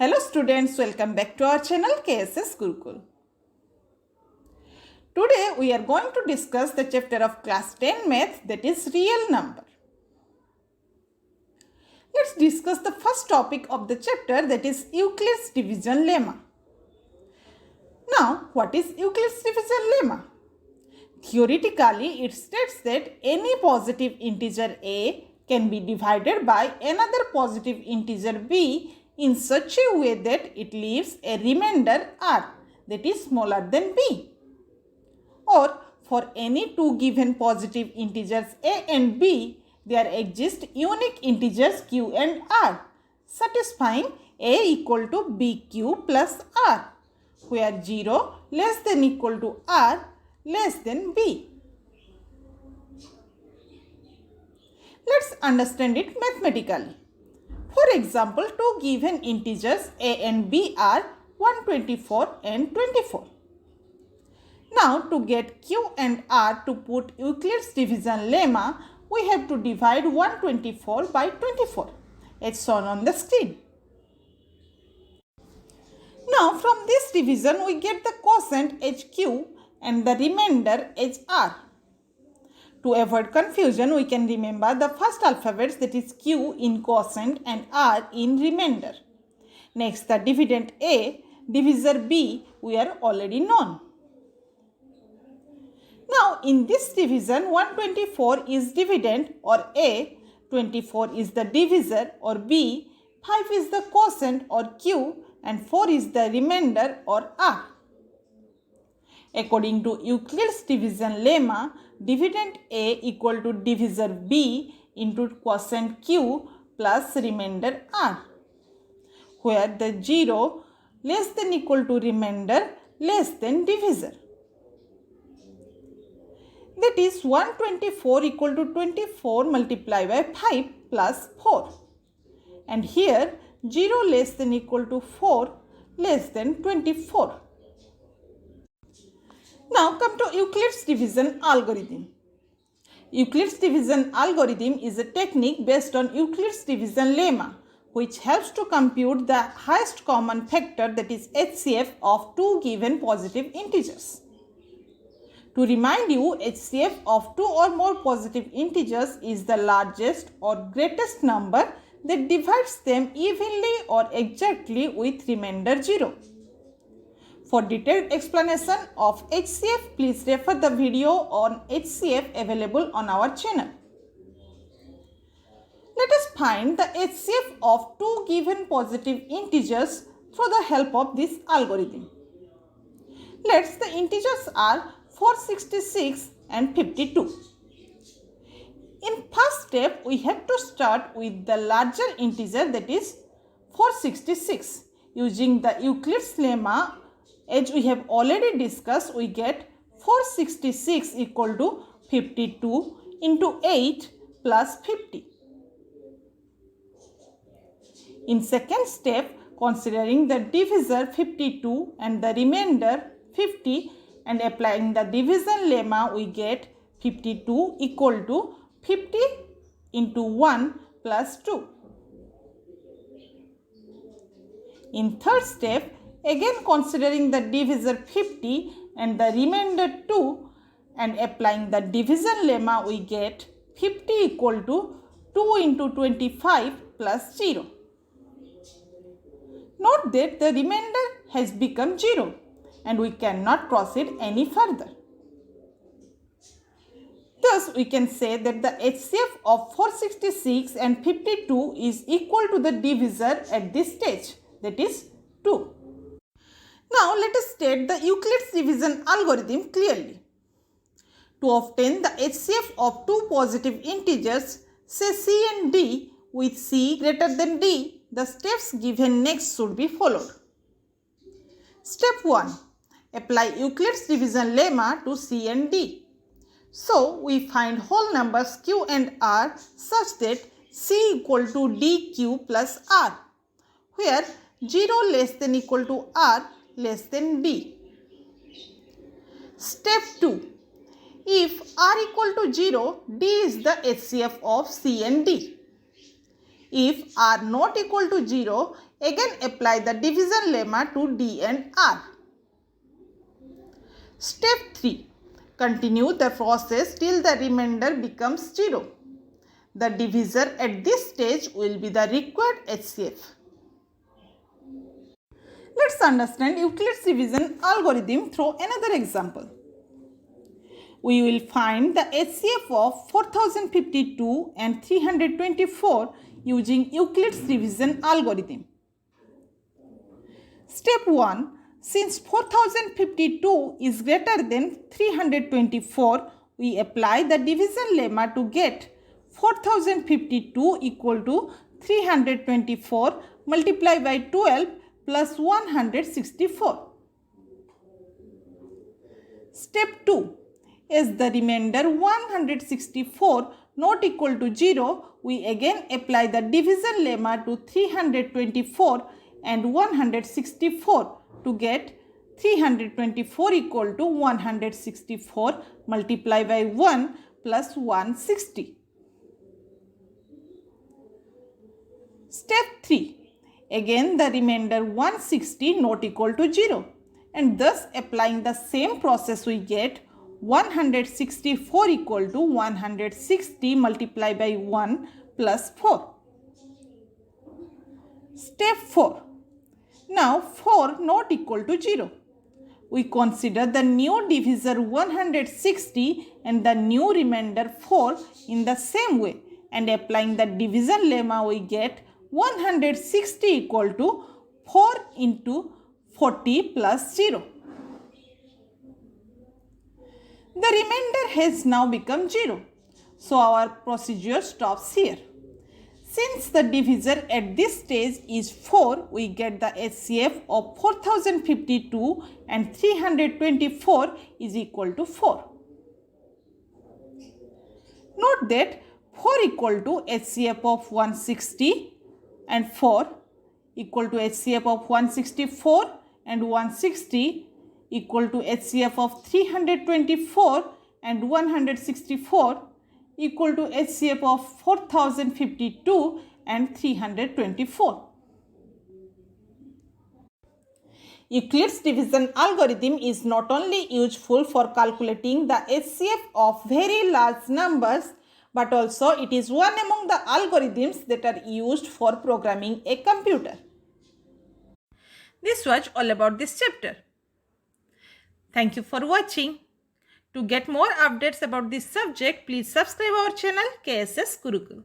Hello students, welcome back to our channel KSS Gurukul. Today we are going to discuss the chapter of class 10 math, that is real number. Let's discuss the first topic of the chapter, that is Euclid's division lemma. Now, what is Euclid's division lemma? Theoretically, it states that any positive integer a can be divided by another positive integer b in such a way that it leaves a remainder r that is smaller than b. Or for any two given positive integers a and b, there exist unique integers q and r satisfying a equal to bq plus r, where 0 less than equal to r less than b. Let's understand it mathematically. For example, two given integers a and b are 124 and 24. Now, to get q and r to put Euclid's division lemma, we have to divide 124 by 24 as shown on the screen. Now, from this division, we get the quotient as q and the remainder as r. To avoid confusion, we can remember the first alphabets, that is q in quotient and r in remainder. Next, the dividend a, divisor b, we are already known. Now, in this division, 124 is dividend or a, 24 is the divisor or b, 5 is the quotient or q, and 4 is the remainder or r. According to Euclid's division lemma, dividend a equal to divisor b into quotient q plus remainder r, where the 0 less than equal to remainder less than divisor. That is 124 equal to 24 multiplied by 5 plus 4. And here 0 less than equal to 4 less than 24. Now come to Euclid's division algorithm. Euclid's division algorithm is a technique based on Euclid's division lemma, which helps to compute the highest common factor, that is HCF, of two given positive integers. To remind you, HCF of two or more positive integers is the largest or greatest number that divides them evenly or exactly with remainder 0. For detailed explanation of HCF, please refer the video on HCF available on our channel. Let us find the HCF of two given positive integers through the help of this algorithm. Let's the integers are 466 and 52. In first step, we have to start with the larger integer, that is 466. Using the Euclid's lemma, as we have already discussed, we get 466 equal to 52 into 8 plus 50. In second step, considering the divisor 52 and the remainder 50 and applying the division lemma, we get 52 equal to 50 into 1 plus 2. In third step, again considering the divisor 50 and the remainder 2 and applying the division lemma, we get 50 equal to 2 into 25 plus 0. Note that the remainder has become 0 and we cannot proceed any further. Thus, we can say that the HCF of 466 and 52 is equal to the divisor at this stage, that is 2. Now, let us state the Euclid's division algorithm clearly. To obtain the HCF of two positive integers, say c and d, with c greater than d, the steps given next should be followed. Step 1. Apply Euclid's division lemma to c and d. So, we find whole numbers q and r such that c equal to dq plus r, where 0 less than equal to r less than d. Step 2. If r equal to 0, d is the HCF of c and d. If r not equal to 0, Again apply the division lemma to D and R. Step 3. Continue the process till the remainder becomes 0. The divisor at this stage will be the required HCF. Let's understand Euclid's division algorithm through another example. We will find the HCF of 4052 and 324 using Euclid's division algorithm. Step 1. Since 4052 is greater than 324, we apply the division lemma to get 4052 equal to 324 multiplied by 12 plus 164. Step 2. As the remainder 164 not equal to 0, we again apply the division lemma to 324 and 164 to get 324 equal to 164 multiplied by 1 plus 160. Step 3. Again the remainder 160 not equal to 0, and thus applying the same process we get 164 equal to 160 multiplied by 1 plus 4. Step 4. Now 4 not equal to 0. We consider the new divisor 160 and the new remainder 4 in the same way, and applying the division lemma we get 160 equal to 4 into 40 plus 0. The remainder has now become 0. So our procedure stops here. Since the divisor at this stage is 4, we get the HCF of 4052 and 324 is equal to 4. Note that 4 equal to HCF of 160 and 4 equal to HCF of 164 and 160 equal to HCF of 324 and 164 equal to HCF of 4052 and 324. Euclid's division algorithm is not only useful for calculating the HCF of very large numbers, but also it is one among the algorithms that are used for programming a computer. This was all about this chapter. Thank you for watching. To get more updates about this subject, please subscribe our channel KSS Gurukul.